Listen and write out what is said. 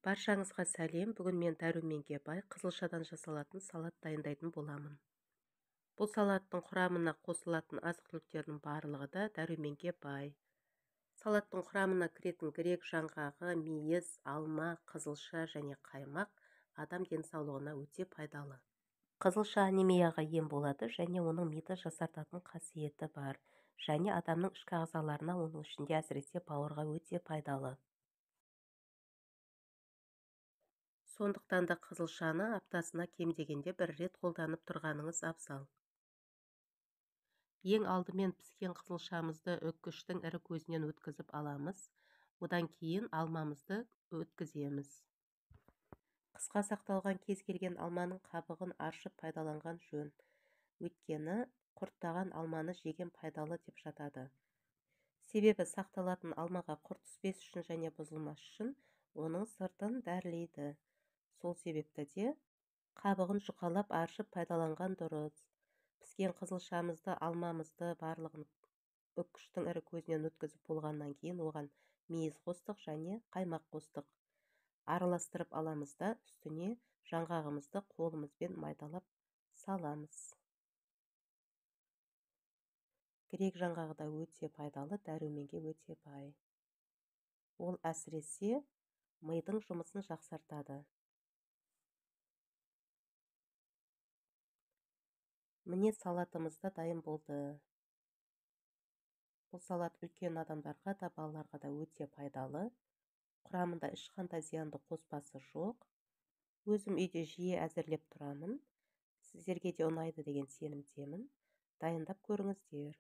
Баршаңызға сәлем. Бүгін мен дәруменге бай қызылшадан жасалатын салат дайындайтын боламын. Бұл салаттың құрамына қосылатын азық-түліктердің барлығы да дәруменге бай. Салаттың құрамына кіретін грек жаңғағы, мейіз, алма, қызылша және қаймақ адам денсаулығына өте пайдалы. Қызылша анемияға ем болады және оның миды жасартатын қасиеті бар. Және адамның ішкі ағзаларына, оның ішінде әсіресе бауырға өте пайдалы. Сондықтан да қызылшаны аптасына кем дегенде бір рет қолданып тұрғаныңыз абзал. Ең алдымен піскен қызылшамызды үккіштің ірі көзінен өткізіп аламыз. Одан кейін алмамызды өткіземіз. Қысқа сақталған кез келген алманың қабығын аршып пайдаланған жөн. Өйткені құрттаған алманы жеген пайдалы деп жатады. Себебі сақталатын алмаға құрт түспес үшін және бұзылмас үшін оның сыртын дәрілейді. Сол себепті де қабығын жұқалап аршып пайдаланған дұрыс. Піскен қызылшамызды, алмамызды барлығын үккіштің ірі көзінен өткізіп болғаннан кейін оған мейіз қостық және қаймақ қостық. Араластырып аламыз да үстіне жаңғағымызды қолымызбен майдалап саламыз. Грек жаңғағы да өте пайдалы, дәруменге өте бай. Ол әсіресе мидың жұмысын жақсартады. Міне салатымыз да дайын болды. Бұл салат үлкен адамдарға да, балаларға да өте пайдалы. Құрамында ешқандай зиянды қоспасы жоқ. Өзім үйде жиі әзірлеп тұрамын. Сіздерге де ұнайды деген сенімдемін. Дайындап көріңіздер.